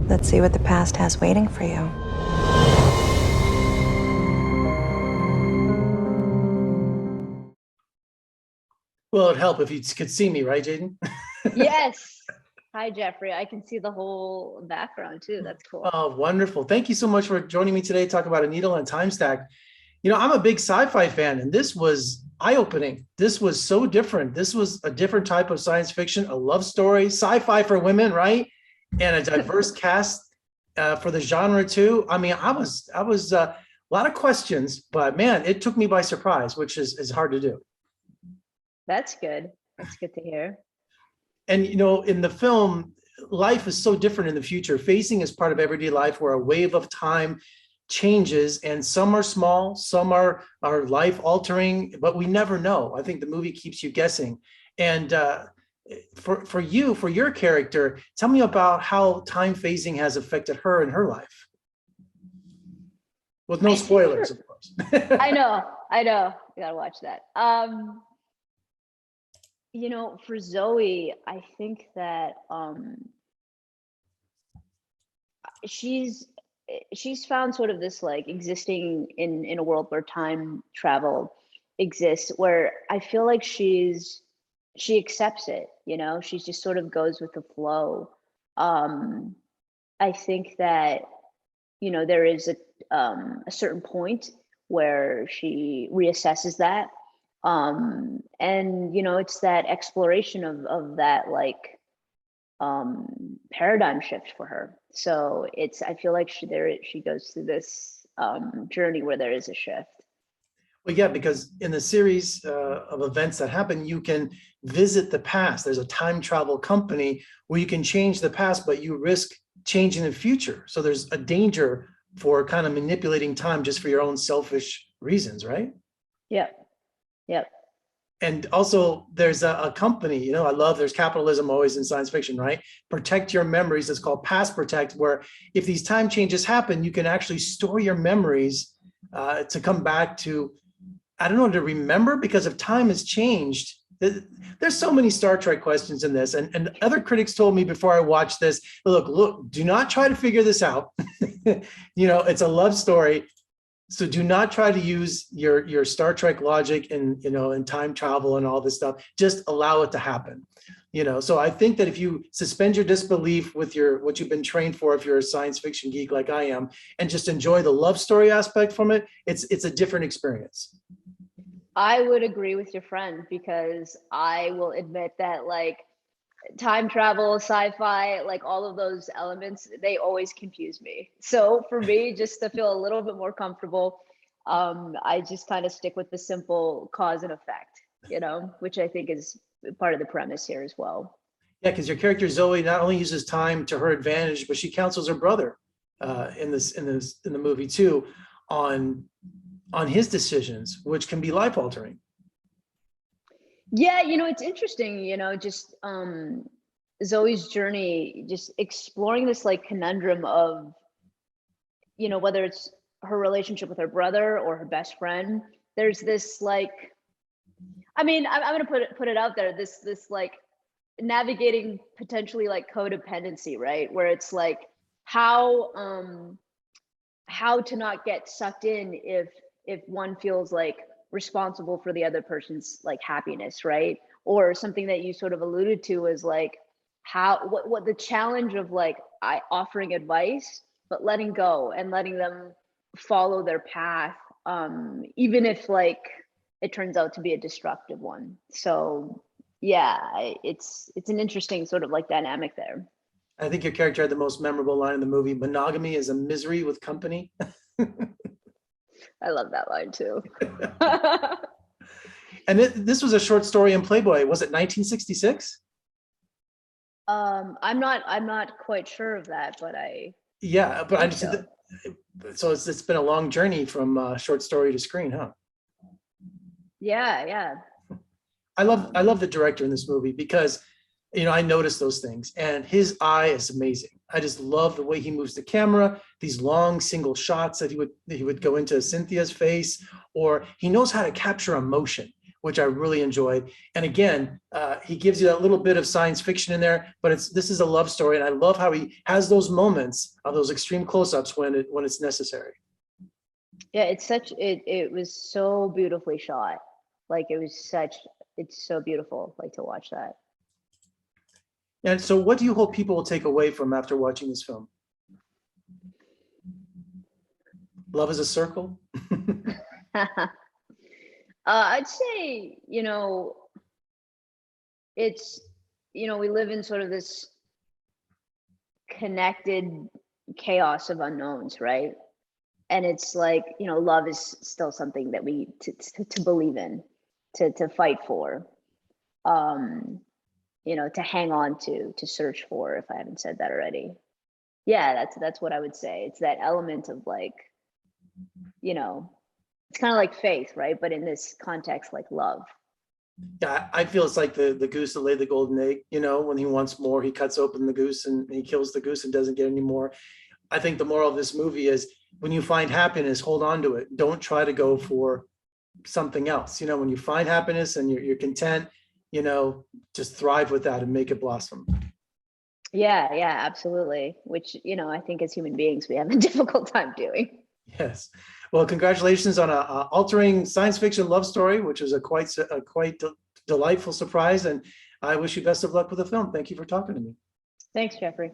Let's see what the past has waiting for you. Well, it'd help if you could see me, right, Jadyn? Yes. Hi, Jeffrey. I can see the whole background too. That's cool. Oh, wonderful. Thank you so much for joining me today to talk about A Needle and Time Stack. I'm a big sci-fi fan, and this was eye-opening. This was so different. This was a different type of science fiction, a love story, sci-fi for women, right? And a diverse cast for the genre too. I mean, I was a lot of questions, but man, it took me by surprise, which is hard to do. That's good. That's good to hear. And in the film, life is so different in the future. Phasing is part of everyday life, where a wave of time changes, and some are small, some are life altering, but we never know. I think the movie keeps you guessing. And for your character, tell me about how time phasing has affected her in her life, with no spoilers, of course. I know. You gotta watch that. For Zoe, I think that she's found sort of this, like, existing in a world where time travel exists, where I feel like she accepts it. She just sort of goes with the flow. I think that there is a certain point where she reassesses that. And it's that exploration of that, like, paradigm shift for her. So I feel like she goes through this journey where there is a shift. Well, yeah, because in the series of events that happen, you can visit the past. There's a time travel company where you can change the past, but you risk changing the future. So there's a danger for kind of manipulating time just for your own selfish reasons, right? Yep. And also there's a company, I love, there's capitalism always in science fiction, right? Protect your memories. It's called Past Protect, where if these time changes happen, you can actually store your memories to come back to, I don't know, to remember, because if time has changed, there's so many Star Trek questions in this. And other critics told me before I watched this, look, do not try to figure this out. It's a love story. So do not try to use your Star Trek logic and time travel and all this stuff. Just allow it to happen. So I think that if you suspend your disbelief with what you've been trained for, if you're a science fiction geek like I am, and just enjoy the love story aspect from it, it's a different experience. I would agree with your friend, because I will admit that, like, time travel, sci-fi, like, all of those elements, they always confuse me. So for me, just to feel a little bit more comfortable, I just kind of stick with the simple cause and effect, which I think is part of the premise here as well. Yeah, because your character Zoe not only uses time to her advantage, but she counsels her brother in the movie too on his decisions, which can be life altering. Yeah, it's interesting, just Zoe's journey, just exploring this, like, conundrum of, whether it's her relationship with her brother or her best friend. There's this, like, I'm gonna put it out there, this like navigating potentially, like, codependency, right? Where it's like how to not get sucked in if one feels like responsible for the other person's, like, happiness, right? Or something that you sort of alluded to is, like, what the challenge of, like, offering advice but letting go and letting them follow their path, even if, like, it turns out to be a destructive one. So yeah, it's an interesting sort of, like, dynamic there. I think your character had the most memorable line in the movie: monogamy is a misery with company. I love that line too. And this was a short story in Playboy. Was it 1966? I'm not quite sure of that, but Yeah, but I just so. So it's been a long journey from short story to screen, huh? Yeah. I love the director in this movie, because I noticed those things, and his eye is amazing. I just love the way he moves the camera, these long single shots that he would go into Cynthia's face, or he knows how to capture emotion, which I really enjoyed. And again, he gives you that little bit of science fiction in there, but this is a love story. And I love how he has those moments of those extreme close-ups when it's necessary. Yeah, it was so beautifully shot. Like it's so beautiful, like, to watch that. And so what do you hope people will take away from after watching this film? Love is a circle? I'd say, it's, we live in sort of this connected chaos of unknowns, right? And it's like, love is still something that we to believe in, to fight for, to hang on to search for, if I haven't said that already. Yeah, that's what I would say. It's that element of, like, it's kind of like faith, right? But in this context, like love. Yeah, I feel it's like the goose that laid the golden egg. When he wants more, he cuts open the goose and he kills the goose and doesn't get any more. I think the moral of this movie is, when you find happiness, hold on to it. Don't try to go for something else. When you find happiness and you're content, just thrive with that and make it blossom. Yeah, absolutely. Which, I think as human beings, we have a difficult time doing. Yes. Well, congratulations on a altering science fiction love story, which is a quite delightful surprise. And I wish you best of luck with the film. Thank you for talking to me. Thanks, Jeffrey.